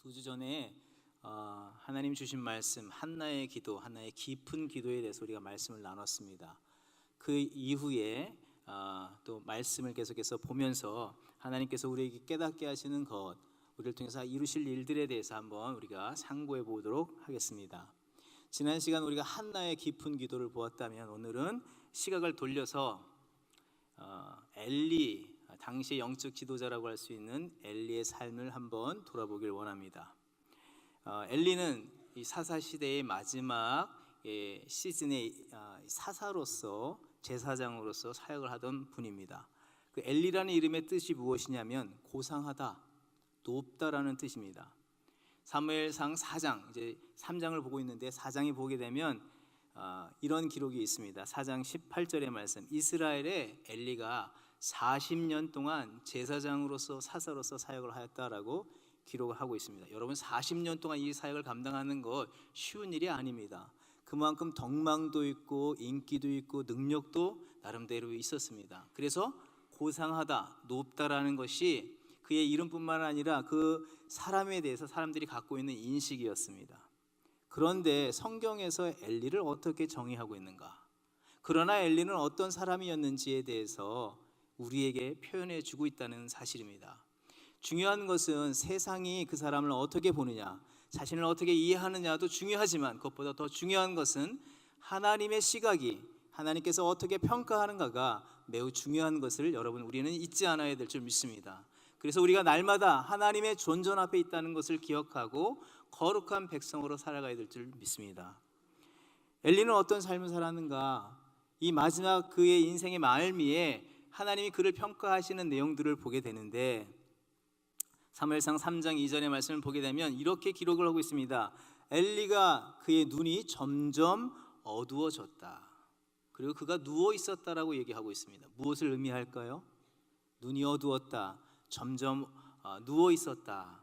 두 주 전에 하나님 주신 말씀 한나의 기도, 한나의 깊은 기도에 대해서 우리가 말씀을 나눴습니다. 그 이후에 또 말씀을 계속해서 보면서 하나님께서 우리에게 깨닫게 하시는 것, 우리를 통해서 이루실 일들에 대해서 한번 우리가 상고해 보도록 하겠습니다. 지난 시간 우리가 한나의 깊은 기도를 보았다면 오늘은 시각을 돌려서 엘리, 당시의 영적 지도자라고 할 수 있는 엘리의 삶을 한번 돌아보길 원합니다. 엘리는 이 사사 시대의 마지막 시즌의 사사로서, 제사장으로서 사역을 하던 분입니다. 그 엘리라는 이름의 뜻이 무엇이냐면 고상하다, 높다라는 뜻입니다. 사무엘상 4장, 이제 3장을 보고 있는데 4장이 보게 되면 이런 기록이 있습니다. 4장 18절의 말씀, 이스라엘의 엘리가 40년 동안 제사장으로서 사사로서 사역을 하였다라고 기록을 하고 있습니다. 여러분, 40년 동안 이 사역을 감당하는 것 쉬운 일이 아닙니다. 그만큼 덕망도 있고 인기도 있고 능력도 나름대로 있었습니다. 그래서 고상하다, 높다라는 것이 그의 이름뿐만 아니라 그 사람에 대해서 사람들이 갖고 있는 인식이었습니다. 그런데 성경에서 엘리를 어떻게 정의하고 있는가? 그러나 엘리는 어떤 사람이었는지에 대해서 우리에게 표현해 주고 있다는 사실입니다. 중요한 것은 세상이 그 사람을 어떻게 보느냐, 자신을 어떻게 이해하느냐도 중요하지만 그것보다 더 중요한 것은 하나님의 시각이, 하나님께서 어떻게 평가하는가가 매우 중요한 것을 여러분, 우리는 잊지 않아야 될 줄 믿습니다. 그래서 우리가 날마다 하나님의 존전 앞에 있다는 것을 기억하고 거룩한 백성으로 살아가야 될 줄 믿습니다. 엘리는 어떤 삶을 살았는가? 이 마지막 그의 인생의 말미에 하나님이 그를 평가하시는 내용들을 보게 되는데, 사무엘상 3장 2절의 말씀을 보게 되면 이렇게 기록을 하고 있습니다. 엘리가 그의 눈이 점점 어두워졌다. 그리고 그가 누워 있었다라고 얘기하고 있습니다. 무엇을 의미할까요? 눈이 어두웠다, 점점 누워 있었다.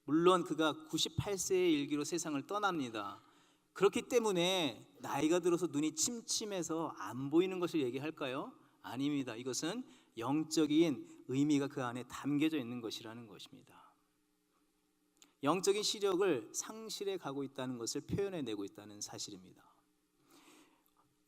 물론 그가 98세의 일기로 세상을 떠납니다. 그렇기 때문에 나이가 들어서 눈이 침침해서 안 보이는 것을 얘기할까요? 아닙니다. 이것은 영적인 의미가 그 안에 담겨져 있는 것이라는 것입니다. 영적인 시력을 상실해 가고 있다는 것을 표현해내고 있다는 사실입니다.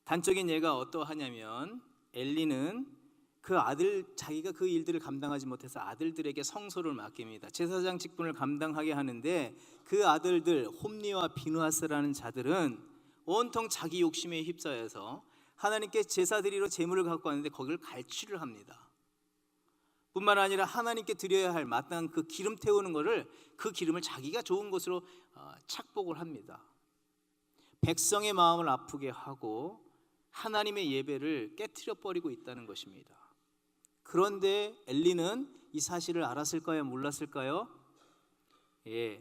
단적인 예가 어떠하냐면, 엘리는 그 아들, 자기가 그 일들을 감당하지 못해서 아들들에게 성소를 맡깁니다. 제사장 직분을 감당하게 하는데 그 아들들 홈니와 비누아스라는 자들은 온통 자기 욕심에 휩싸여서 하나님께 제사 드리러 제물을 갖고 왔는데 거기를 갈취를 합니다. 뿐만 아니라 하나님께 드려야 할 마땅한 그 기름 태우는 것을, 그 기름을 자기가 좋은 것으로 착복을 합니다. 백성의 마음을 아프게 하고 하나님의 예배를 깨트려 버리고 있다는 것입니다. 그런데 엘리는 이 사실을 알았을까요? 몰랐을까요?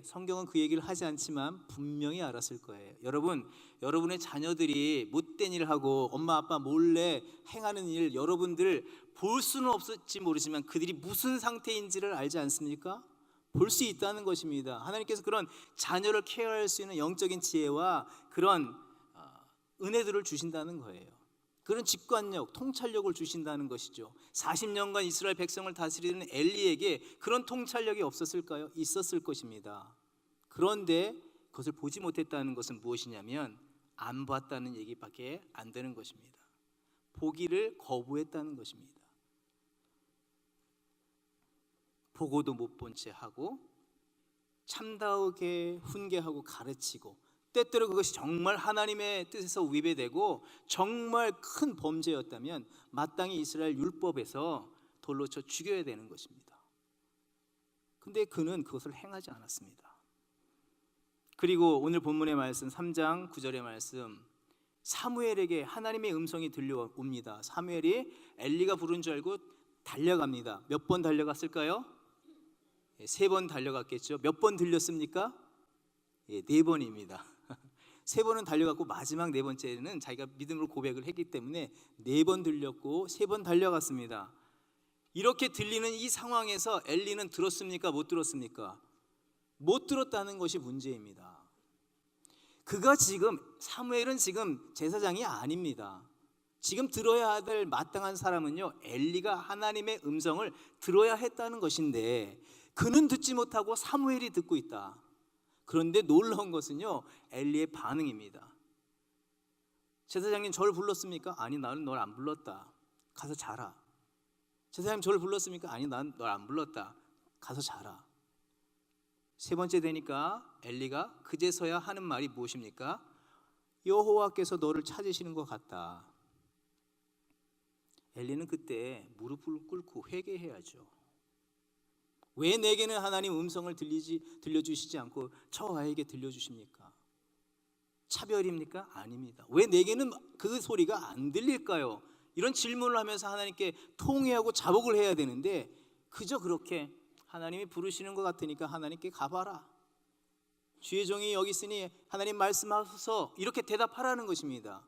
성경은 그 얘기를 하지 않지만 분명히 알았을 거예요. 여러분의 자녀들이 못된 일을 하고 엄마 아빠 몰래 행하는 일, 여러분들 볼 수는 없을지 모르지만 그들이 무슨 상태인지를 알지 않습니까? 볼 수 있다는 것입니다. 하나님께서 그런 자녀를 케어할 수 있는 영적인 지혜와 그런 은혜들을 주신다는 거예요. 그런 직관력, 통찰력을 주신다는 것이죠. 40년간 이스라엘 백성을 다스리는 엘리에게 그런 통찰력이 없었을까요? 있었을 것입니다. 그런데 그것을 보지 못했다는 것은 무엇이냐면 안 봤다는 얘기밖에 안 되는 것입니다. 보기를 거부했다는 것입니다. 보고도 못 본 채 하고 참다하게 훈계하고 가르치고, 때때로 그것이 정말 하나님의 뜻에서 위배되고 정말 큰 범죄였다면 마땅히 이스라엘 율법에서 돌로 쳐 죽여야 되는 것입니다. 근데 그는 그것을 행하지 않았습니다. 그리고 오늘 본문의 말씀 3장 9절의 말씀, 사무엘에게 하나님의 음성이 들려옵니다. 사무엘이 엘리가 부른 줄 알고 달려갑니다. 몇 번 달려갔을까요? 3번 달려갔겠죠. 몇 번 들렸습니까? 4번입니다. 3번은 달려갔고 마지막 4번째는 자기가 믿음으로 고백을 했기 때문에 4번 들렸고 3번 달려갔습니다. 이렇게 들리는 이 상황에서 엘리는 들었습니까? 못 들었습니까? 못 들었다는 것이 문제입니다. 사무엘은 지금 제사장이 아닙니다. 지금 들어야 될 마땅한 사람은요, 엘리가 하나님의 음성을 들어야 했다는 것인데 그는 듣지 못하고 사무엘이 듣고 있다. 그런데 놀라운 것은요, 엘리의 반응입니다. 제사장님 저를 불렀습니까? 아니, 나는 널 안 불렀다. 가서 자라. 제사장님 저를 불렀습니까? 아니, 난 널 안 불렀다. 가서 자라. 세 번째 되니까 엘리가 그제서야 하는 말이 무엇입니까? 여호와께서 너를 찾으시는 것 같다. 엘리는 그때 무릎을 꿇고 회개해야죠. 왜 내게는 하나님 음성을 들려주시지 않고 저 아이에게 들려주십니까? 차별입니까? 아닙니다. 왜 내게는 그 소리가 안 들릴까요? 이런 질문을 하면서 하나님께 통회하고 자복을 해야 되는데 그저 그렇게 하나님이 부르시는 것 같으니까 하나님께 가봐라. 주의 종이 여기 있으니 하나님 말씀하소서, 이렇게 대답하라는 것입니다.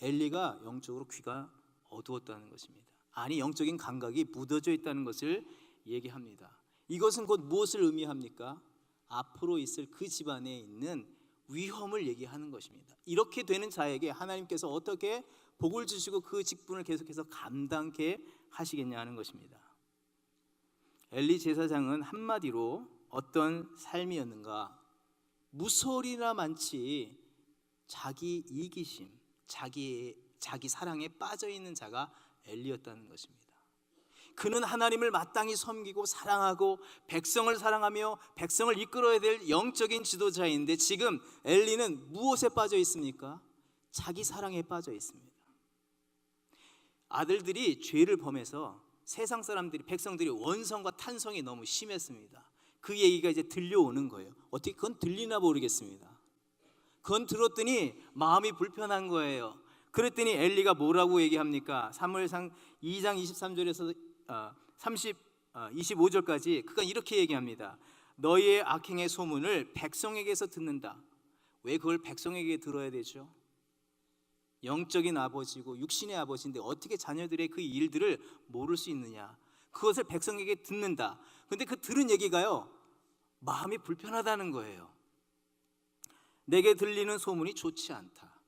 엘리가 영적으로 귀가 어두웠다는 것입니다. 아니, 영적인 감각이 묻어져 있다는 것을 얘기합니다. 이것은 곧 무엇을 의미합니까? 앞으로 있을 그 집안에 있는 위험을 얘기하는 것입니다. 이렇게 되는 자에게 하나님께서 어떻게 복을 주시고 그 직분을 계속해서 감당케 하시겠냐 하는 것입니다. 엘리 제사장은 한마디로 어떤 삶이었는가? 무설이나 많지 자기 이기심, 자기 사랑에 빠져 있는 자가 엘리였다는 것입니다. 그는 하나님을 마땅히 섬기고 사랑하고 백성을 사랑하며 백성을 이끌어야 될 영적인 지도자인데 지금 엘리는 무엇에 빠져 있습니까? 자기 사랑에 빠져 있습니다. 아들들이 죄를 범해서 세상 사람들이, 백성들이 원성과 탄성이 너무 심했습니다. 그 얘기가 이제 들려오는 거예요. 어떻게 그건 들리나 모르겠습니다. 그건 들었더니 마음이 불편한 거예요. 그랬더니 엘리가 뭐라고 얘기합니까? 사무엘상 2장 23절에서 25절까지 그가 이렇게 얘기합니다. 너희의 악행의 소문을 백성에게서 듣는다. 왜 그걸 백성에게 들어야 되죠? 영적인 아버지고 육신의 아버지인데 어떻게 자녀들의 그 일들을 모를 수 있느냐? 그것을 백성에게 듣는다. 근데 그 들은 얘기가요, 마음이 불편하다는 거예요. 내게 들리는 소문이 좋지 않다.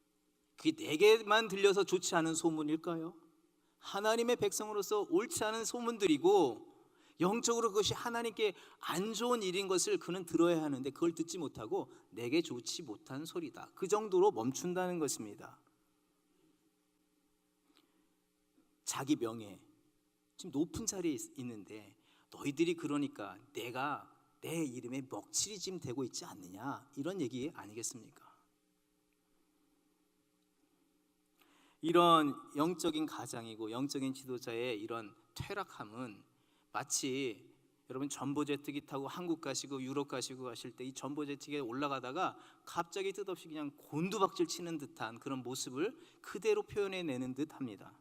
그게 내게만 들려서 좋지 않은 소문일까요? 하나님의 백성으로서 옳지 않은 소문들이고 영적으로 그것이 하나님께 안 좋은 일인 것을 그는 들어야 하는데 그걸 듣지 못하고 내게 좋지 못한 소리다. 그 정도로 멈춘다는 것입니다. 자기 명예, 지금 높은 자리에 있는데 너희들이 그러니까 내가 내 이름에 먹칠이 지금 되고 있지 않느냐, 이런 얘기 아니겠습니까? 이런 영적인 가장이고 영적인 지도자의 이런 퇴락함은 마치 여러분 전보제트기 타고 한국 가시고 유럽 가시고 하실 때 이 전보제트기에 올라가다가 갑자기 뜻없이 그냥 곤두박질 치는 듯한 그런 모습을 그대로 표현해내는 듯합니다.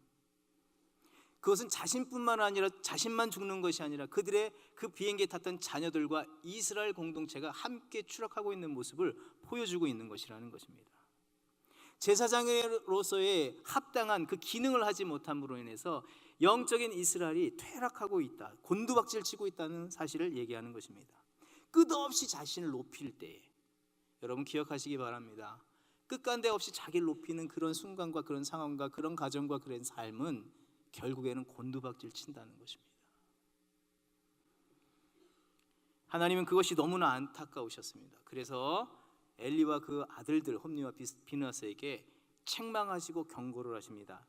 그것은 자신뿐만 아니라 자신만 죽는 것이 아니라 그들의 그 비행기에 탔던 자녀들과 이스라엘 공동체가 함께 추락하고 있는 모습을 보여주고 있는 것이라는 것입니다. 제사장으로서의 합당한 그 기능을 하지 못함으로 인해서 영적인 이스라엘이 퇴락하고 있다, 곤두박질 치고 있다는 사실을 얘기하는 것입니다. 끝없이 자신을 높일 때, 여러분 기억하시기 바랍니다. 끝간데 없이 자기를 높이는 그런 순간과 그런 상황과 그런 가정과 그런 삶은 결국에는 곤두박질 친다는 것입니다. 하나님은 그것이 너무나 안타까우셨습니다. 그래서 엘리와 그 아들들 홈리와 비느하스에게 책망하시고 경고를 하십니다.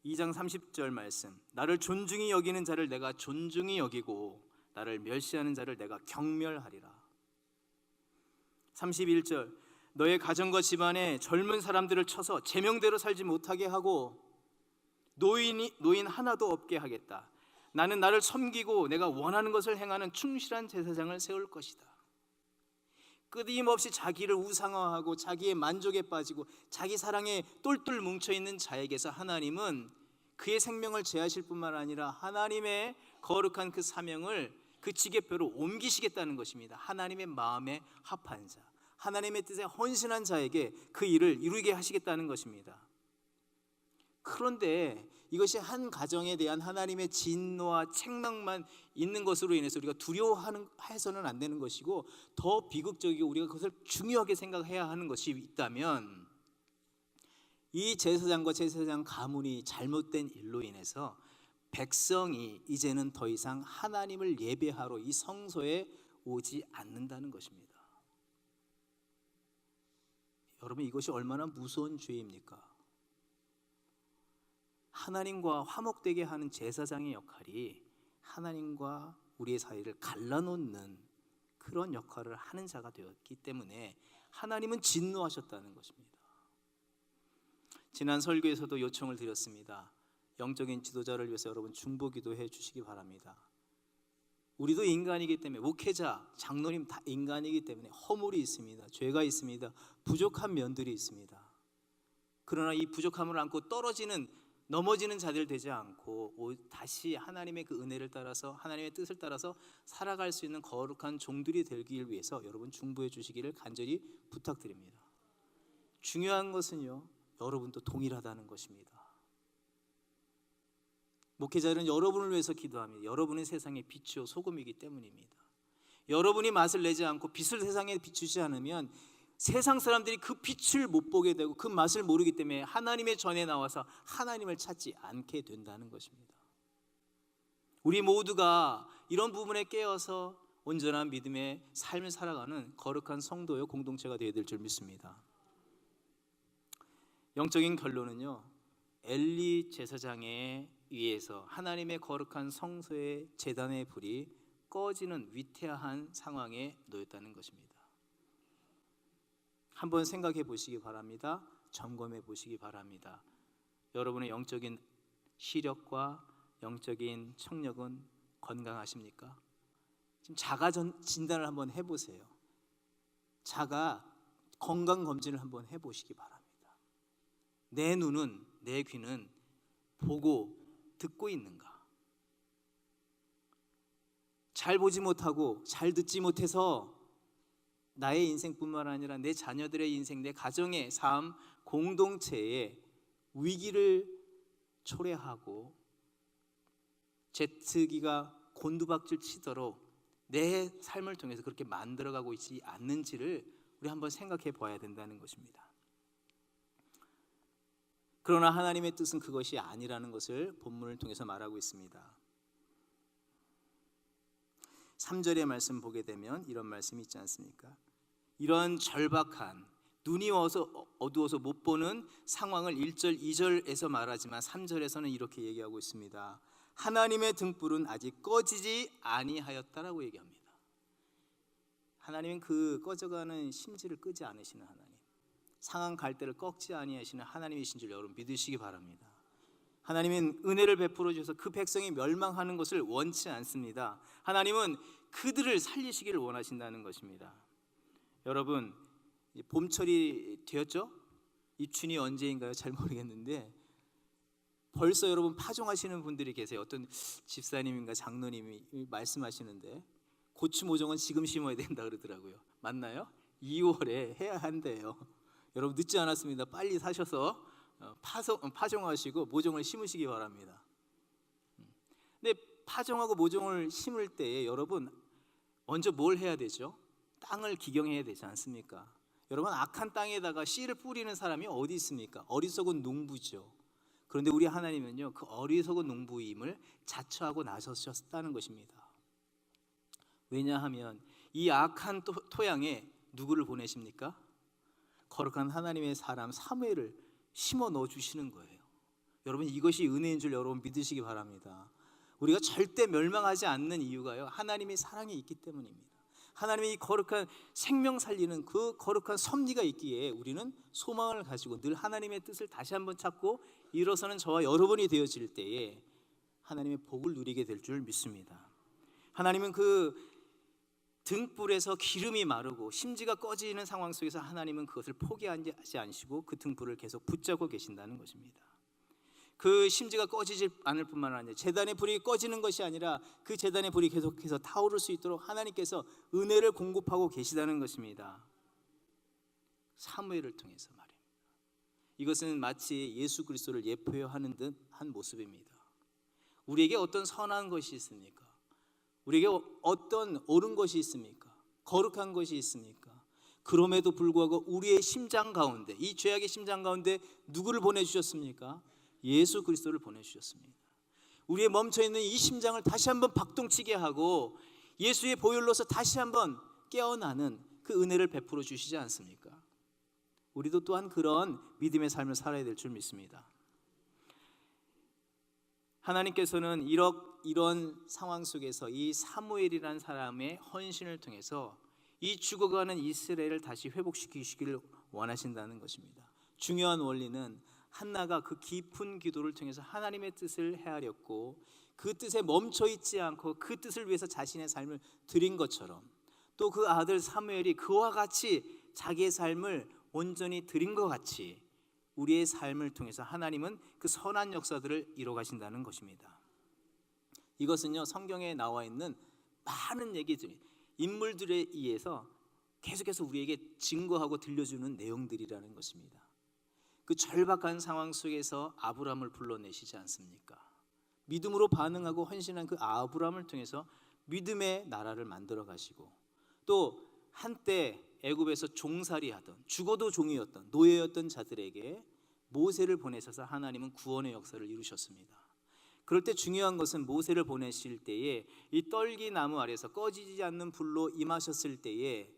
2장 30절 말씀, 나를 존중히 여기는 자를 내가 존중히 여기고 나를 멸시하는 자를 내가 경멸하리라. 31절, 너의 가정과 집안에 젊은 사람들을 쳐서 제명대로 살지 못하게 하고 노인 하나도 없게 하겠다. 나는 나를 섬기고 내가 원하는 것을 행하는 충실한 제사장을 세울 것이다. 끊임없이 자기를 우상화하고 자기의 만족에 빠지고 자기 사랑에 똘똘 뭉쳐있는 자에게서 하나님은 그의 생명을 제하실 뿐만 아니라 하나님의 거룩한 그 사명을 그 지게표로 옮기시겠다는 것입니다. 하나님의 마음에 합한 자, 하나님의 뜻에 헌신한 자에게 그 일을 이루게 하시겠다는 것입니다. 그런데 이것이 한 가정에 대한 하나님의 진노와 책망만 있는 것으로 인해서 우리가 두려워해서는 안 되는 것이고, 더 비극적이고 우리가 그것을 중요하게 생각해야 하는 것이 있다면, 이 제사장과 제사장 가문이 잘못된 일로 인해서 백성이 이제는 더 이상 하나님을 예배하러 이 성소에 오지 않는다는 것입니다. 여러분, 이것이 얼마나 무서운 죄입니까? 하나님과 화목되게 하는 제사장의 역할이 하나님과 우리의 사이를 갈라놓는 그런 역할을 하는 자가 되었기 때문에 하나님은 진노하셨다는 것입니다. 지난 설교에서도 요청을 드렸습니다. 영적인 지도자를 위해서 여러분 중보기도해 주시기 바랍니다. 우리도 인간이기 때문에, 목회자, 장로님 다 인간이기 때문에 허물이 있습니다. 죄가 있습니다. 부족한 면들이 있습니다. 그러나 이 부족함을 안고 넘어지는 자들 되지 않고 다시 하나님의 그 은혜를 따라서, 하나님의 뜻을 따라서 살아갈 수 있는 거룩한 종들이 되기 위해서 여러분 중보해 주시기를 간절히 부탁드립니다. 중요한 것은요, 여러분도 동일하다는 것입니다. 목회자는 여러분을 위해서 기도합니다. 여러분은 세상의 빛이요 소금이기 때문입니다. 여러분이 맛을 내지 않고 빛을 세상에 비추지 않으면 세상 사람들이 그 빛을 못 보게 되고 그 맛을 모르기 때문에 하나님의 전에 나와서 하나님을 찾지 않게 된다는 것입니다. 우리 모두가 이런 부분에 깨어서 온전한 믿음의 삶을 살아가는 거룩한 성도요 공동체가 되어야 될 줄 믿습니다. 영적인 결론은요, 엘리 제사장에 의해서 하나님의 거룩한 성소의 제단의 불이 꺼지는 위태한 상황에 놓였다는 것입니다. 한번 생각해 보시기 바랍니다. 점검해 보시기 바랍니다. 여러분의 영적인 시력과 영적인 청력은 건강하십니까? 지금 자가 진단을 한번 해보세요. 자가 건강검진을 한번 해보시기 바랍니다. 내 눈은, 내 귀는 보고 듣고 있는가? 잘 보지 못하고 잘 듣지 못해서 나의 인생뿐만 아니라 내 자녀들의 인생, 내 가정의 삶, 공동체의 위기를 초래하고 제트기가 곤두박질 치도록 내 삶을 통해서 그렇게 만들어가고 있지 않는지를 우리 한번 생각해 봐야 된다는 것입니다. 그러나 하나님의 뜻은 그것이 아니라는 것을 본문을 통해서 말하고 있습니다. 3절의 말씀 보게 되면 이런 말씀이 있지 않습니까? 이런 절박한, 눈이 어두워서 못 보는 상황을 1절, 2절에서 말하지만 3절에서는 이렇게 얘기하고 있습니다. 하나님의 등불은 아직 꺼지지 아니하였다라고 얘기합니다. 하나님은 그 꺼져가는 심지를 끄지 않으시는 하나님, 상한 갈대를 꺾지 아니하시는 하나님이신 줄 여러분 믿으시기 바랍니다. 하나님은 은혜를 베풀어 주셔서 그 백성이 멸망하는 것을 원치 않습니다. 하나님은 그들을 살리시기를 원하신다는 것입니다. 여러분, 봄철이 되었죠? 입춘이 언제인가요? 잘 모르겠는데 벌써 여러분 파종하시는 분들이 계세요. 어떤 집사님인가 장로님이 말씀하시는데 고추 모종은 지금 심어야 된다 그러더라고요. 맞나요? 2월에 해야 한대요. 여러분 늦지 않았습니다. 빨리 사셔서 파종하시고 모종을 심으시기 바랍니다. 근데 파종하고 모종을 심을 때에 여러분 먼저 뭘 해야 되죠? 땅을 기경해야 되지 않습니까? 여러분, 악한 땅에다가 씨를 뿌리는 사람이 어디 있습니까? 어리석은 농부죠. 그런데 우리 하나님은요, 그 어리석은 농부임을 자처하고 나서셨다는 것입니다. 왜냐하면 이 악한 토양에 누구를 보내십니까? 거룩한 하나님의 사람 사무엘을 심어 넣어 주시는 거예요. 여러분, 이것이 은혜인 줄 여러분 믿으시기 바랍니다. 우리가 절대 멸망하지 않는 이유가요, 하나님의 사랑이 있기 때문입니다. 하나님의 이 거룩한 생명 살리는 그 거룩한 섭리가 있기에 우리는 소망을 가지고 늘 하나님의 뜻을 다시 한번 찾고 일어서는 저와 여러분이 되어질 때에 하나님의 복을 누리게 될 줄 믿습니다. 하나님은 그 등불에서 기름이 마르고 심지가 꺼지는 상황 속에서 하나님은 그것을 포기하지 않으시고 그 등불을 계속 붙잡고 계신다는 것입니다. 그 심지가 꺼지지 않을 뿐만 아니라 제단의 불이 꺼지는 것이 아니라 그 제단의 불이 계속해서 타오를 수 있도록 하나님께서 은혜를 공급하고 계시다는 것입니다. 사무엘을 통해서 말입니다. 이것은 마치 예수 그리스도를 예표하는 듯한 모습입니다. 우리에게 어떤 선한 것이 있습니까? 우리에게 어떤 옳은 것이 있습니까? 거룩한 것이 있습니까? 그럼에도 불구하고 우리의 심장 가운데, 이 죄악의 심장 가운데 누구를 보내주셨습니까? 예수 그리스도를 보내주셨습니다. 우리의 멈춰있는 이 심장을 다시 한번 박동치게 하고 예수의 보혈로서 다시 한번 깨어나는 그 은혜를 베풀어 주시지 않습니까? 우리도 또한 그런 믿음의 삶을 살아야 될 줄 믿습니다. 하나님께서는 이런 상황 속에서 이 사무엘이라는 사람의 헌신을 통해서 이 죽어가는 이스라엘을 다시 회복시키시기를 원하신다는 것입니다. 중요한 원리는 한나가 그 깊은 기도를 통해서 하나님의 뜻을 헤아렸고 그 뜻에 멈춰 있지 않고 그 뜻을 위해서 자신의 삶을 드린 것처럼, 또 그 아들 사무엘이 그와 같이 자기의 삶을 온전히 드린 것 같이 우리의 삶을 통해서 하나님은 그 선한 역사들을 이뤄 가신다는 것입니다. 이것은요, 성경에 나와 있는 많은 얘기들, 인물들에 의해서 계속해서 우리에게 증거하고 들려주는 내용들이라는 것입니다. 그 절박한 상황 속에서 아브라함을 불러내시지 않습니까? 믿음으로 반응하고 헌신한 그 아브라함을 통해서 믿음의 나라를 만들어 가시고, 또 한때 애굽에서 종살이하던, 죽어도 종이었던 노예였던 자들에게 모세를 보내셔서 하나님은 구원의 역사를 이루셨습니다. 그럴 때 중요한 것은 모세를 보내실 때에 이 떨기나무 아래서 꺼지지 않는 불로 임하셨을 때에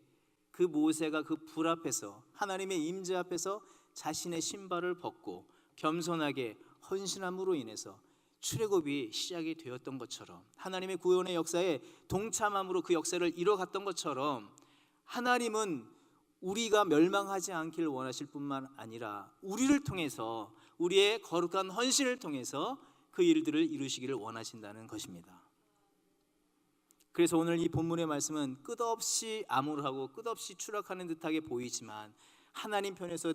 그 모세가 그 불 앞에서, 하나님의 임재 앞에서 자신의 신발을 벗고 겸손하게 헌신함으로 인해서 출애굽이 시작이 되었던 것처럼, 하나님의 구원의 역사에 동참함으로 그 역사를 이뤄갔던 것처럼, 하나님은 우리가 멸망하지 않기를 원하실 뿐만 아니라 우리를 통해서, 우리의 거룩한 헌신을 통해서 그 일들을 이루시기를 원하신다는 것입니다. 그래서 오늘 이 본문의 말씀은 끝없이 암울하고 끝없이 추락하는 듯하게 보이지만 하나님 편에서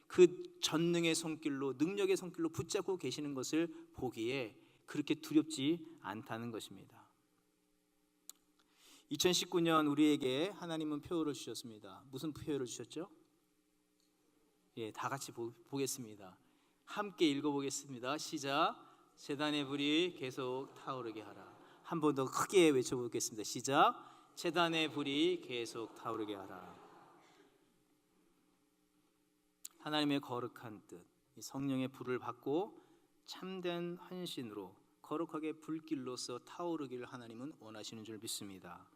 그 전능의 손길로, 능력의 손길로 붙잡고 계시는 것을 보기에 그렇게 두렵지 않다는 것입니다. 2019년 우리에게 하나님은 표어를 주셨습니다. 무슨 표어를 주셨죠? 다 같이 보겠습니다. 함께 읽어보겠습니다. 시작. 제단의 불이 계속 타오르게 하라. 한 번 더 크게 외쳐보겠습니다. 시작. 제단의 불이 계속 타오르게 하라. 하나님의 거룩한 뜻, 성령의 불을 받고 참된 헌신으로 거룩하게 불길로서 타오르기를 하나님은 원하시는 줄 믿습니다.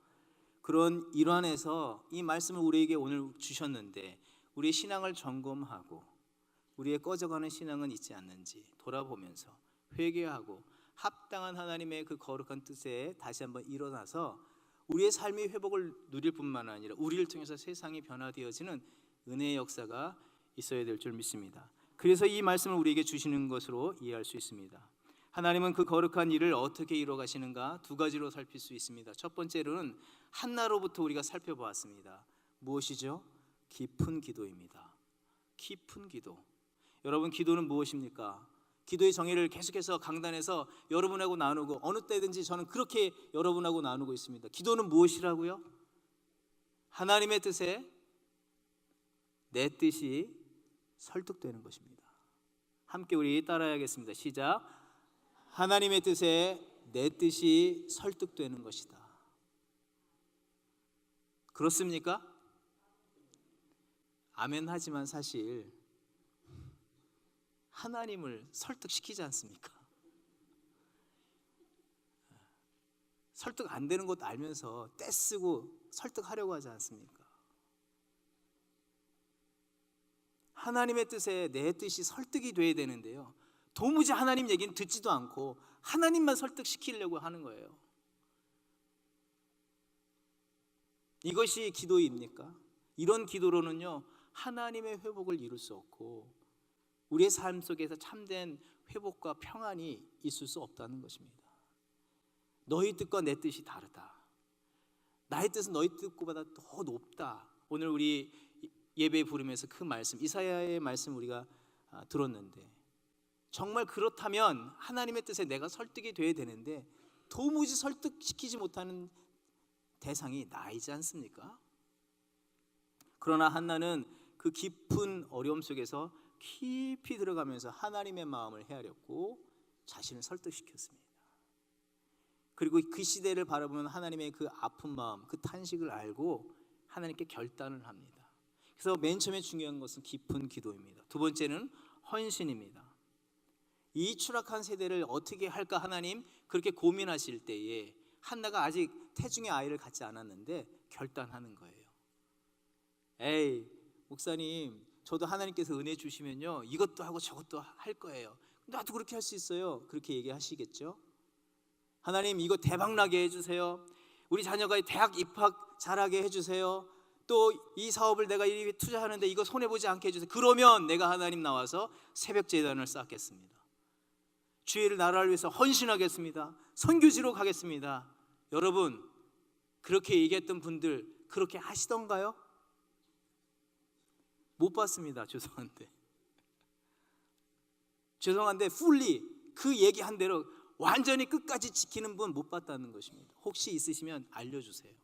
그런 일환에서 이 말씀을 우리에게 오늘 주셨는데, 우리의 신앙을 점검하고 우리의 꺼져가는 신앙은 있지 않는지 돌아보면서 회개하고 합당한 하나님의 그 거룩한 뜻에 다시 한번 일어나서 우리의 삶의 회복을 누릴 뿐만 아니라 우리를 통해서 세상이 변화되어지는 은혜의 역사가 있어야 될 줄 믿습니다. 그래서 이 말씀을 우리에게 주시는 것으로 이해할 수 있습니다. 하나님은 그 거룩한 일을 어떻게 이루어 가시는가 두 가지로 살필 수 있습니다. 첫 번째로는 한나로부터 우리가 살펴보았습니다. 무엇이죠? 깊은 기도입니다. 깊은 기도. 여러분, 기도는 무엇입니까? 기도의 정의를 계속해서 강단에서 여러분하고 나누고, 어느 때든지 저는 그렇게 여러분하고 나누고 있습니다. 기도는 무엇이라고요? 하나님의 뜻에 내 뜻이 설득되는 것입니다. 함께 우리 따라해야겠습니다. 시작. 하나님의 뜻에 내 뜻이 설득되는 것이다. 그렇습니까? 아멘. 하지만 사실 하나님을 설득시키지 않습니까? 설득 안 되는 것도 알면서 떼쓰고 설득하려고 하지 않습니까? 하나님의 뜻에 내 뜻이 설득이 돼야 되는데요, 도무지 하나님 얘기는 듣지도 않고 하나님만 설득시키려고 하는 거예요. 이것이 기도입니까? 이런 기도로는요, 하나님의 회복을 이룰 수 없고 우리의 삶 속에서 참된 회복과 평안이 있을 수 없다는 것입니다. 너희 뜻과 내 뜻이 다르다. 나의 뜻은 너희 뜻보다 더 높다. 오늘 우리 예배 부르면서 그 말씀, 이사야의 말씀 우리가 들었는데, 정말 그렇다면 하나님의 뜻에 내가 설득이 돼야 되는데 도무지 설득시키지 못하는 대상이 나이지 않습니까? 그러나 한나는 그 깊은 어려움 속에서 깊이 들어가면서 하나님의 마음을 헤아렸고 자신을 설득시켰습니다. 그리고 그 시대를 바라보면 하나님의 그 아픈 마음, 그 탄식을 알고 하나님께 결단을 합니다. 그래서 맨 처음에 중요한 것은 깊은 기도입니다. 두 번째는 헌신입니다. 이 추락한 세대를 어떻게 할까 하나님 그렇게 고민하실 때에 한나가 아직 태중의 아이를 갖지 않았는데 결단하는 거예요. 에이 목사님, 저도 하나님께서 은혜 주시면요, 이것도 하고 저것도 할 거예요. 나도 그렇게 할 수 있어요. 그렇게 얘기하시겠죠? 하나님, 이거 대박나게 해주세요. 우리 자녀가 대학 입학 잘하게 해주세요. 또 이 사업을 내가 이 투자하는데 이거 손해보지 않게 해주세요. 그러면 내가 하나님 나와서 새벽 제단을 쌓겠습니다. 주의 나라를 위해서 헌신하겠습니다. 선교지로 가겠습니다. 여러분, 그렇게 얘기했던 분들 그렇게 하시던가요? 못 봤습니다. 죄송한데 fully 그 얘기한 대로 완전히 끝까지 지키는 분 못 봤다는 것입니다. 혹시 있으시면 알려주세요.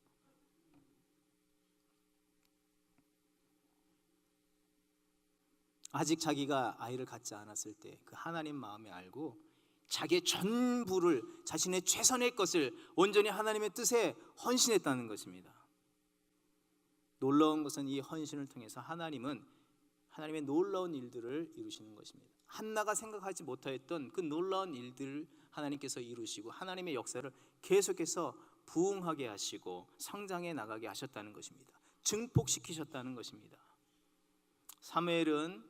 아직 자기가 아이를 갖지 않았을 때 그 하나님 마음에 알고 자기의 전부를, 자신의 최선의 것을 온전히 하나님의 뜻에 헌신했다는 것입니다. 놀라운 것은 이 헌신을 통해서 하나님은 하나님의 놀라운 일들을 이루시는 것입니다. 한나가 생각하지 못하였던 그 놀라운 일들을 하나님께서 이루시고 하나님의 역사를 계속해서 부흥하게 하시고 성장해 나가게 하셨다는 것입니다. 증폭시키셨다는 것입니다. 사무엘은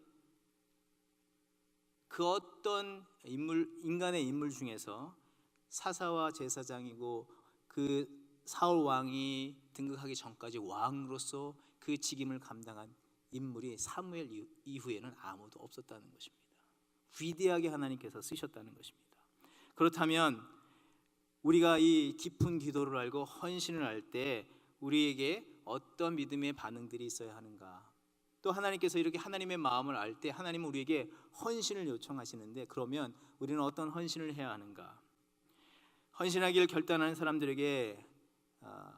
그 어떤 인간의 인물 중에서 사사와 제사장이고 그 사울 왕이 등극하기 전까지 왕으로서 그 직임을 감당한 인물이 사무엘 이후에는 아무도 없었다는 것입니다. 위대하게 하나님께서 쓰셨다는 것입니다. 그렇다면 우리가 이 깊은 기도를 알고 헌신을 할 때 우리에게 어떤 믿음의 반응들이 있어야 하는가? 또 하나님께서 이렇게 하나님의 마음을 알 때 하나님은 우리에게 헌신을 요청하시는데, 그러면 우리는 어떤 헌신을 해야 하는가? 헌신하기를 결단하는 사람들에게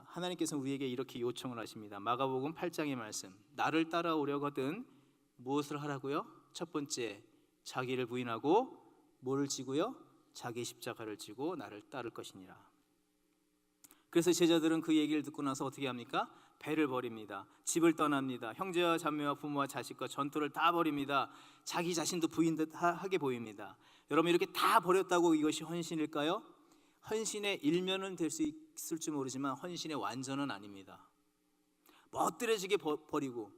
하나님께서 우리에게 이렇게 요청을 하십니다. 마가복음 8장의 말씀, 나를 따라오려거든 무엇을 하라고요? 첫 번째, 자기를 부인하고 뭐를 지고요? 자기 십자가를 지고 나를 따를 것이니라. 그래서 제자들은 그 얘기를 듣고 나서 어떻게 합니까? 배를 버립니다. 집을 떠납니다. 형제와 자매와 부모와 자식과 전토를 다 버립니다. 자기 자신도 부인하게 보입니다. 여러분, 이렇게 다 버렸다고 이것이 헌신일까요? 헌신의 일면은 될 수 있을지 모르지만 헌신의 완전은 아닙니다. 멋들어지게 버리고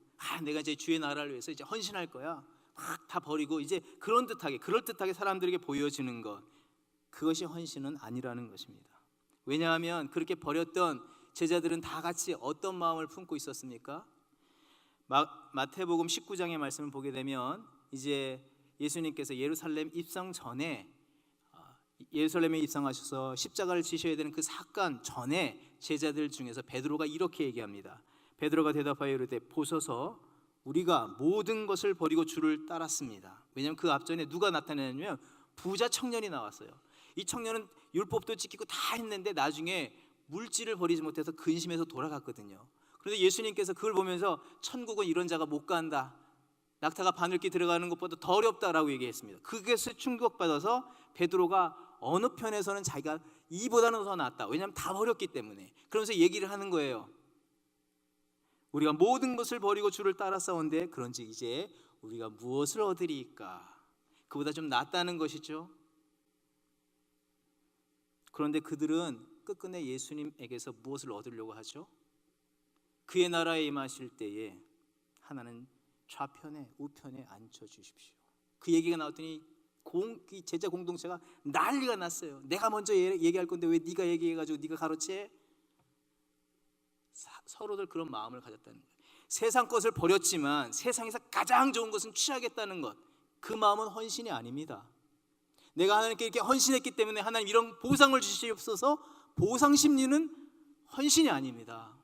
내가 이제 주의 나라를 위해서 이제 헌신할 거야, 막 다 버리고 이제 그럴듯하게 사람들에게 보여지는 것, 그것이 헌신은 아니라는 것입니다. 왜냐하면 그렇게 버렸던 제자들은 다 같이 어떤 마음을 품고 있었습니까? 마태복음 19장의 말씀을 보게 되면 이제 예수님께서 예루살렘 입성 전에, 예루살렘에 입성하셔서 십자가를 지셔야 되는 그 사건 전에 제자들 중에서 베드로가 이렇게 얘기합니다. 베드로가 대답하여 이르되 보소서 우리가 모든 것을 버리고 주를 따랐습니다. 왜냐하면 그 앞전에 누가 나타나냐면 부자 청년이 나왔어요. 이 청년은 율법도 지키고 다 했는데 나중에 물질을 버리지 못해서 근심해서 돌아갔거든요. 그런데 예수님께서 그걸 보면서 천국은 이런 자가 못 간다, 낙타가 바늘기 들어가는 것보다 더 어렵다라고 얘기했습니다. 그것에 충격받아서 베드로가 어느 편에서는 자기가 이보다는 더 낫다, 왜냐하면 다 버렸기 때문에, 그러면서 얘기를 하는 거예요. 우리가 모든 것을 버리고 주를 따라싸운데 그런즉 이제 우리가 무엇을 얻으리까? 그보다 좀 낫다는 것이죠. 그런데 그들은 끝끝내 예수님에게서 무엇을 얻으려고 하죠? 그의 나라에 임하실 때에 하나는 좌편에 우편에 앉혀주십시오. 그 얘기가 나왔더니 제자 공동체가 난리가 났어요. 내가 먼저 얘기할 건데 왜 네가 얘기해가지고 네가 가로채? 서로들 그런 마음을 가졌다는 거예요. 세상 것을 버렸지만 세상에서 가장 좋은 것은 취하겠다는 것, 그 마음은 헌신이 아닙니다. 내가 하나님께 이렇게 헌신했기 때문에 하나님 이런 보상을 주시옵소서, 보상 심리는 헌신이 아닙니다.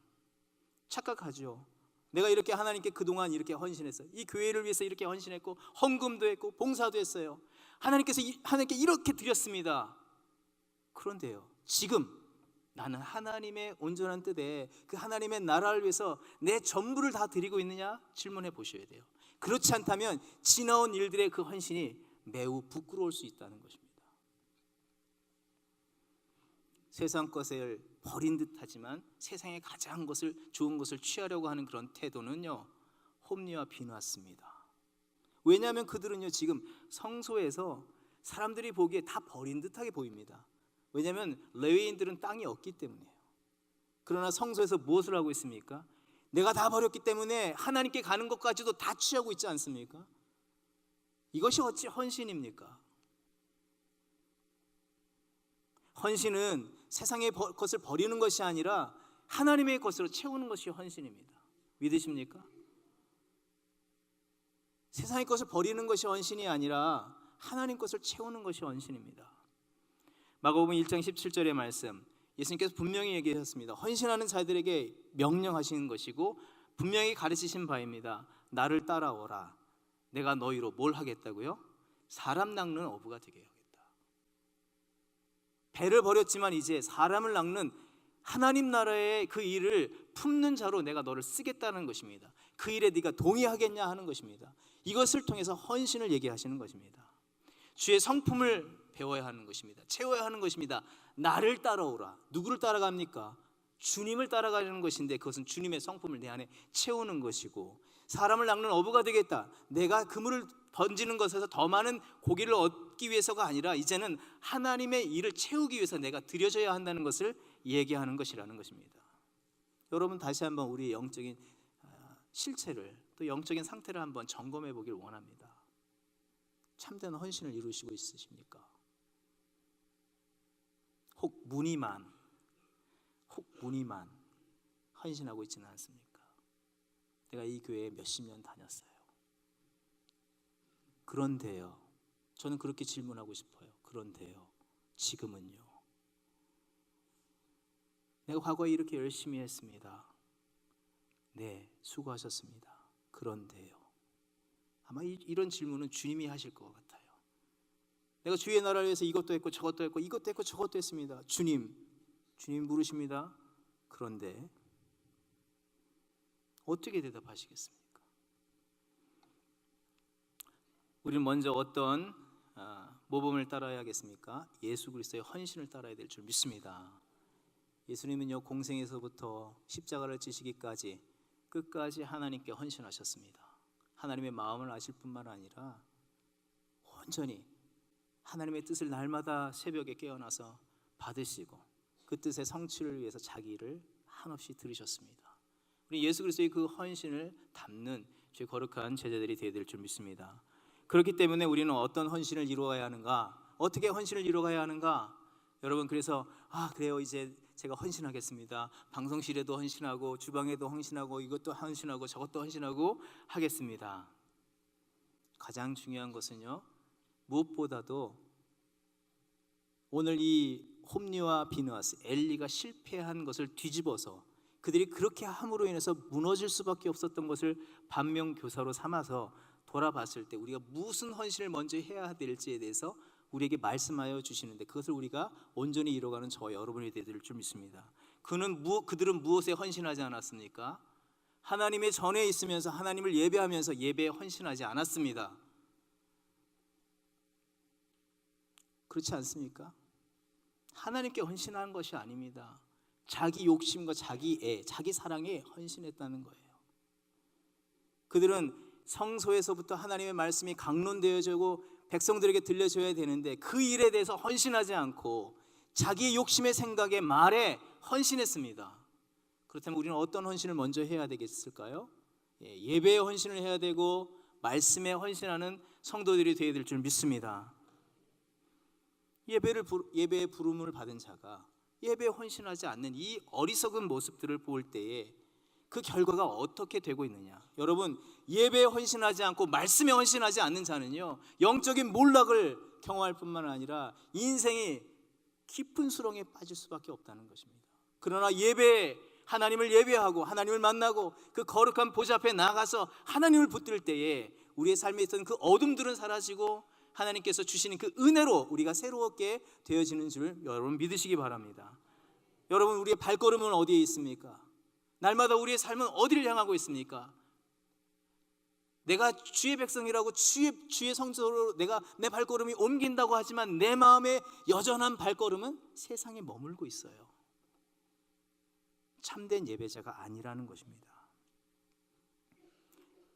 착각하죠. 내가 이렇게 하나님께 그동안 이렇게 헌신했어요. 이 교회를 위해서 이렇게 헌신했고 헌금도 했고 봉사도 했어요. 하나님께 이렇게 드렸습니다. 그런데요, 지금 나는 하나님의 온전한 뜻에 그 하나님의 나라를 위해서 내 전부를 다 드리고 있느냐 질문해 보셔야 돼요. 그렇지 않다면 지나온 일들의 그 헌신이 매우 부끄러울 수 있다는 것입니다. 세상 것을 버린 듯하지만 세상의 가장 좋은 것을 취하려고 하는 그런 태도는요, 홈리와 비누았습니다. 왜냐하면 그들은요 지금 성소에서 사람들이 보기에 다 버린 듯하게 보입니다. 왜냐하면 레위인들은 땅이 없기 때문이에요. 그러나 성소에서 무엇을 하고 있습니까? 내가 다 버렸기 때문에 하나님께 가는 것까지도 다 취하고 있지 않습니까? 이것이 어찌 헌신입니까? 헌신은 세상의 것을 버리는 것이 아니라 하나님의 것으로 채우는 것이 헌신입니다. 믿으십니까? 세상의 것을 버리는 것이 헌신이 아니라 하나님 것을 채우는 것이 헌신입니다. 마가복음 1장 17절의 말씀, 예수님께서 분명히 얘기하셨습니다. 헌신하는 자들에게 명령하시는 것이고 분명히 가르치신 바입니다. 나를 따라오라. 내가 너희로 뭘 하겠다고요? 사람 낚는 어부가 되게 하겠다. 배를 버렸지만 이제 사람을 낚는 하나님 나라의 그 일을 품는 자로 내가 너를 쓰겠다는 것입니다. 그 일에 네가 동의하겠냐 하는 것입니다. 이것을 통해서 헌신을 얘기하시는 것입니다. 주의 성품을 배워야 하는 것입니다. 채워야 하는 것입니다. 나를 따라오라. 누구를 따라갑니까? 주님을 따라가는 것인데 그것은 주님의 성품을 내 안에 채우는 것이고, 사람을 낚는 어부가 되겠다. 내가 그물을 던지는 것에서 더 많은 고기를 얻기 위해서가 아니라 이제는 하나님의 일을 채우기 위해서 내가 드려져야 한다는 것을 얘기하는 것이라는 것입니다. 여러분, 다시 한번 우리의 영적인 실체를, 또 영적인 상태를 한번 점검해 보길 원합니다. 참된 헌신을 이루시고 있으십니까? 혹 무늬만 헌신하고 있지는 않습니까? 내가 이 교회에 몇십 년 다녔어요. 그런데요, 저는 그렇게 질문하고 싶어요. 그런데요, 지금은요? 내가 과거에 이렇게 열심히 했습니다. 네, 수고하셨습니다. 그런데요. 아마 이런 질문은 주님이 하실 것 같아요. 내가 주의 나라를 위해서 이것도 했고 저것도 했고 이것도 했고 저것도 했습니다. 주님 물으십니다. 그런데 어떻게 대답하시겠습니까? 우리는 먼저 어떤 모범을 따라야겠습니까? 예수 그리스도의 헌신을 따라야 될 줄 믿습니다. 예수님은요, 공생에서부터 십자가를 지시기까지 끝까지 하나님께 헌신하셨습니다. 하나님의 마음을 아실 뿐만 아니라 온전히 하나님의 뜻을 날마다 새벽에 깨어나서 받으시고 그 뜻의 성취를 위해서 자기를 한없이 들으셨습니다. 우리 예수 그리스도의 그 헌신을 담는 주의 거룩한 제자들이 되어야 될 줄 믿습니다. 그렇기 때문에 우리는 어떤 헌신을 이루어가야 하는가? 어떻게 헌신을 이루어가야 하는가? 여러분, 그래서 그래요, 이제 제가 헌신하겠습니다. 방송실에도 헌신하고 주방에도 헌신하고 이것도 헌신하고 저것도 헌신하고 하겠습니다. 가장 중요한 것은요, 무엇보다도 오늘 이 홈리와 비느하스, 엘리가 실패한 것을 뒤집어서 그들이 그렇게 함으로 인해서 무너질 수밖에 없었던 것을 반면교사로 삼아서 돌아봤을 때 우리가 무슨 헌신을 먼저 해야 될지에 대해서 우리에게 말씀하여 주시는데, 그것을 우리가 온전히 이뤄가는 저와 여러분이 되어야 될 줄 믿습니다. 그들은 무엇에 헌신하지 않았습니까? 하나님의 전에 있으면서 하나님을 예배하면서 예배에 헌신하지 않았습니다. 그렇지 않습니까? 하나님께 헌신하는 것이 아닙니다. 자기 욕심과 자기 사랑에 헌신했다는 거예요. 그들은 성소에서부터 하나님의 말씀이 강론되어지고 백성들에게 들려줘야 되는데 그 일에 대해서 헌신하지 않고 자기의 욕심의 생각에 말에 헌신했습니다. 그렇다면 우리는 어떤 헌신을 먼저 해야 되겠을까요? 예배에 헌신을 해야 되고 말씀에 헌신하는 성도들이 되어야 될 줄 믿습니다. 예배의 부름을 받은 자가 예배에 헌신하지 않는 이 어리석은 모습들을 볼 때에 그 결과가 어떻게 되고 있느냐? 여러분, 예배에 헌신하지 않고 말씀에 헌신하지 않는 자는요, 영적인 몰락을 경험할 뿐만 아니라 인생이 깊은 수렁에 빠질 수밖에 없다는 것입니다. 그러나 하나님을 예배하고 하나님을 만나고 그 거룩한 보좌 앞에 나가서 하나님을 붙들 때에 우리의 삶에 있던 그 어둠들은 사라지고 하나님께서 주시는 그 은혜로 우리가 새롭게 되어지는 줄 여러분 믿으시기 바랍니다. 여러분, 우리의 발걸음은 어디에 있습니까? 날마다 우리의 삶은 어디를 향하고 있습니까? 내가 주의 백성이라고 주의 성소로 내가 내 발걸음이 옮긴다고 하지만 내 마음의 여전한 발걸음은 세상에 머물고 있어요. 참된 예배자가 아니라는 것입니다.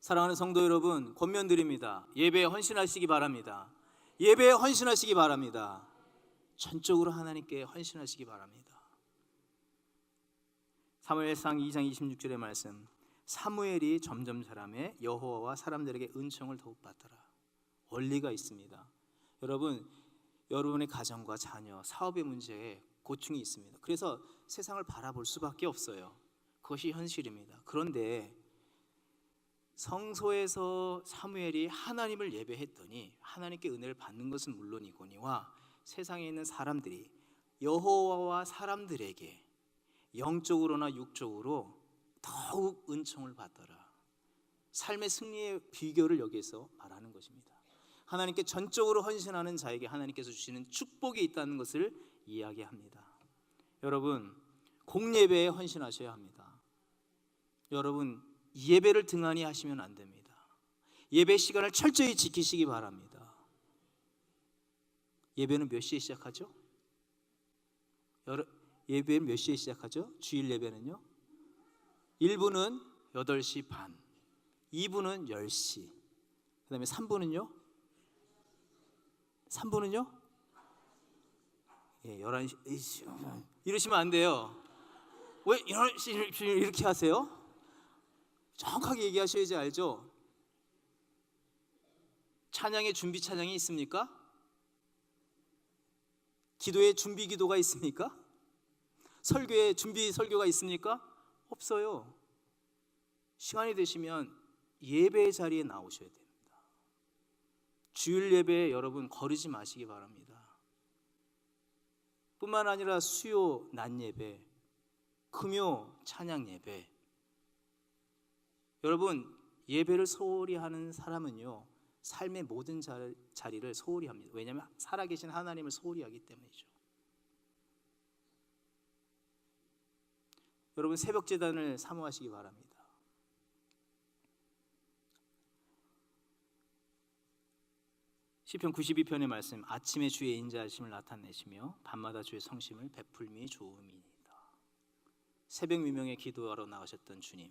사랑하는 성도 여러분, 권면드립니다. 예배에 헌신하시기 바랍니다. 예배에 헌신하시기 바랍니다. 전적으로 하나님께 헌신하시기 바랍니다. 사무엘상 2장 26절의 말씀, 사무엘이 점점 자라매 여호와와 사람들에게 은총을 더욱 받더라. 원리가 있습니다. 여러분의 가정과 자녀, 사업의 문제에 고충이 있습니다. 그래서 세상을 바라볼 수밖에 없어요. 그것이 현실입니다. 그런데 성소에서 사무엘이 하나님을 예배했더니 하나님께 은혜를 받는 것은 물론이거니와 세상에 있는 사람들이 여호와와 사람들에게 영적으로나 육적으로 더욱 은총을 받더라. 삶의 승리의 비결을 여기에서 말하는 것입니다. 하나님께 전적으로 헌신하는 자에게 하나님께서 주시는 축복이 있다는 것을 이야기합니다. 여러분, 공예배에 헌신하셔야 합니다. 여러분, 예배를 등한히 하시면 안 됩니다. 예배 시간을 철저히 지키시기 바랍니다. 예배는 몇 시에 시작하죠? 예배는 몇 시에 시작하죠? 주일 예배는요? 1부는 8시 반, 2부는 10시, 그 다음에 3부는요? 3부는요? 11시. 이러시면 안 돼요. 왜 이렇게 하세요? 정확하게 얘기하셔야지 알죠? 찬양의 준비 찬양이 있습니까? 기도의 준비 기도가 있습니까? 설교의 준비 설교가 있습니까? 없어요. 시간이 되시면 예배 자리에 나오셔야 됩니다. 주일 예배에 여러분 거르지 마시기 바랍니다. 뿐만 아니라 수요 낮 예배, 금요 찬양 예배. 여러분, 예배를 소홀히 하는 사람은요 삶의 모든 자리를 소홀히 합니다. 왜냐하면 살아계신 하나님을 소홀히 하기 때문이죠. 여러분, 새벽 제단을 사모하시기 바랍니다. 시편 92편의 말씀, 아침에 주의 인자하심을 나타내시며 밤마다 주의 성심을 베풀미 좋음이니이다. 새벽 미명에 기도하러 나가셨던 주님,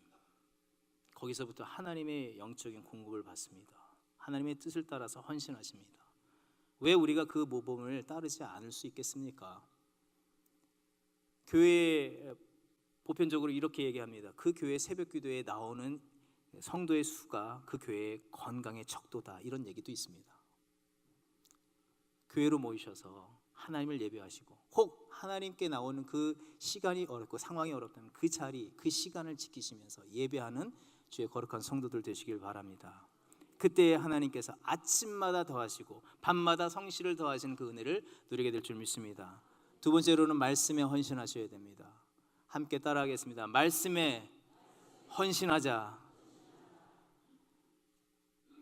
거기서부터 하나님의 영적인 공급을 받습니다. 하나님의 뜻을 따라서 헌신하십니다. 왜 우리가 그 모범을 따르지 않을 수 있겠습니까? 교회에 보편적으로 이렇게 얘기합니다. 그 교회 새벽 기도에 나오는 성도의 수가 그 교회의 건강의 척도다, 이런 얘기도 있습니다. 교회로 모이셔서 하나님을 예배하시고, 혹 하나님께 나오는 그 시간이 어렵고 상황이 어렵다면 그 자리, 그 시간을 지키시면서 예배하는 주의 거룩한 성도들 되시길 바랍니다. 그때 하나님께서 아침마다 더하시고 밤마다 성실을 더하시는 그 은혜를 누리게 될 줄 믿습니다. 두 번째로는 말씀에 헌신하셔야 됩니다. 함께 따라하겠습니다. 말씀에 헌신하자.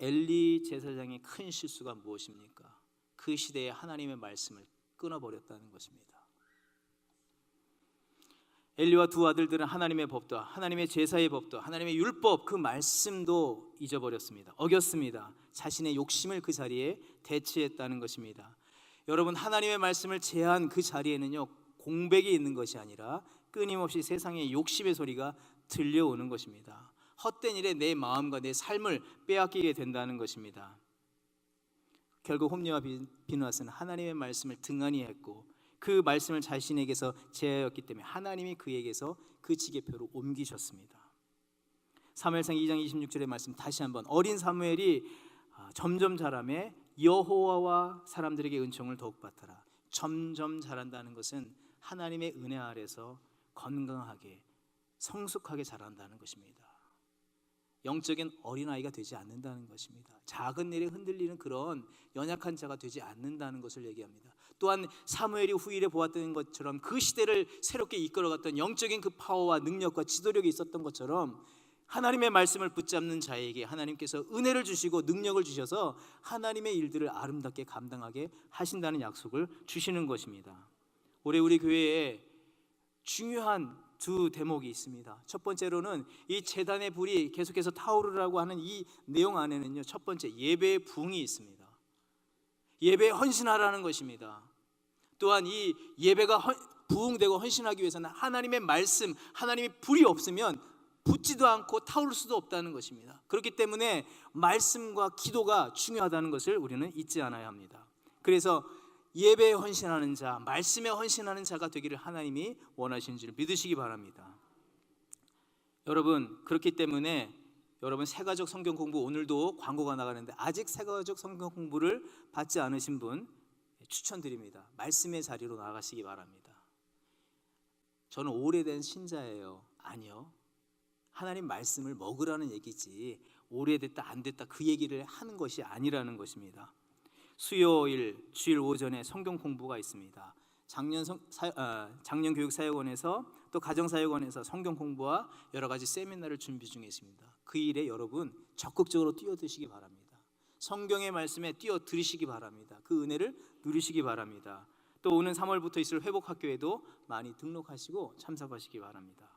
엘리 제사장의 큰 실수가 무엇입니까? 그 시대에 하나님의 말씀을 끊어버렸다는 것입니다. 엘리와 두 아들들은 하나님의 법도, 하나님의 제사의 법도, 하나님의 율법, 그 말씀도 잊어버렸습니다. 어겼습니다. 자신의 욕심을 그 자리에 대체했다는 것입니다. 여러분, 하나님의 말씀을 제한 그 자리에는요 공백이 있는 것이 아니라 끊임없이 세상의 욕심의 소리가 들려오는 것입니다. 헛된 일에 내 마음과 내 삶을 빼앗기게 된다는 것입니다. 결국 홈리와 비누아스는 하나님의 말씀을 등한히 했고 그 말씀을 자신에게서 제하였기 때문에 하나님이 그에게서 그 지게표로 옮기셨습니다. 사무엘상 2장 26절의 말씀 다시 한번, 어린 사무엘이 점점 자라매 여호와와 사람들에게 은총을 더욱 받더라. 점점 자란다는 것은 하나님의 은혜 아래서 건강하게 성숙하게 자란다는 것입니다. 영적인 어린아이가 되지 않는다는 것입니다. 작은 일에 흔들리는 그런 연약한 자가 되지 않는다는 것을 얘기합니다. 또한 사무엘이 후일에 보았던 것처럼 그 시대를 새롭게 이끌어갔던 영적인 그 파워와 능력과 지도력이 있었던 것처럼 하나님의 말씀을 붙잡는 자에게 하나님께서 은혜를 주시고 능력을 주셔서 하나님의 일들을 아름답게 감당하게 하신다는 약속을 주시는 것입니다. 올해 우리 교회에 중요한 두 대목이 있습니다. 첫 번째로는 이 제단의 불이 계속해서 타오르라고 하는 이 내용 안에는요, 첫 번째 예배의 부흥이 있습니다. 예배에 헌신하라는 것입니다. 또한 이 예배가 부흥되고 헌신하기 위해서는 하나님의 말씀, 하나님의 불이 없으면 붙지도 않고 타오를 수도 없다는 것입니다. 그렇기 때문에 말씀과 기도가 중요하다는 것을 우리는 잊지 않아야 합니다. 그래서 예배에 헌신하는 자, 말씀에 헌신하는 자가 되기를 하나님이 원하시는 줄 믿으시기 바랍니다. 여러분, 그렇기 때문에 여러분 새가족 성경 공부 오늘도 광고가 나가는데 아직 새가족 성경 공부를 받지 않으신 분 추천드립니다. 말씀의 자리로 나가시기 바랍니다. 저는 오래된 신자예요. 아니요. 하나님 말씀을 먹으라는 얘기지 오래됐다 안 됐다 그 얘기를 하는 것이 아니라는 것입니다. 수요일 주일 오전에 성경 공부가 있습니다. 작년 교육사역원에서 또 가정사역원에서 성경 공부와 여러 가지 세미나를 준비 중에 있습니다. 그 일에 여러분 적극적으로 뛰어드시기 바랍니다. 성경의 말씀에 뛰어들으시기 바랍니다. 그 은혜를 누리시기 바랍니다. 또 오는 3월부터 있을 회복학교에도 많이 등록하시고 참석하시기 바랍니다.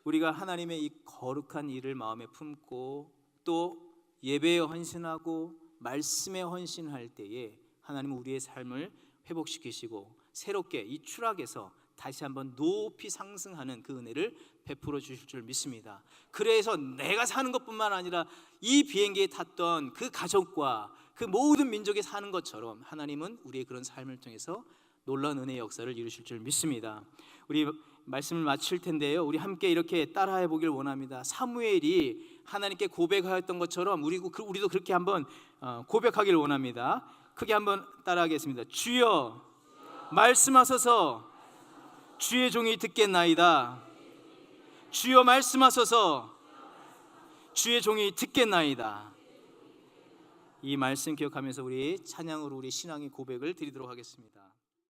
우리가 하나님의 이 거룩한 일을 마음에 품고 또 예배에 헌신하고 말씀에 헌신할 때에 하나님은 우리의 삶을 회복시키시고 새롭게 이 추락에서 다시 한번 높이 상승하는 그 은혜를 베풀어 주실 줄 믿습니다. 그래서 내가 사는 것뿐만 아니라 이 비행기에 탔던 그 가족과 그 모든 민족이 사는 것처럼 하나님은 우리의 그런 삶을 통해서 놀라운 은혜의 역사를 이루실 줄 믿습니다. 우리 말씀을 마칠 텐데요, 우리 함께 이렇게 따라해 보길 원합니다. 사무엘이 하나님께 고백하였던 것처럼 우리도 그렇게 한번 고백하길 원합니다. 크게 한번 따라하겠습니다. 주여 말씀하소서 주의 종이 듣겠나이다. 주여 말씀하소서 주의 종이 듣겠나이다. 이 말씀 기억하면서 우리 찬양으로 우리 신앙의 고백을 드리도록 하겠습니다.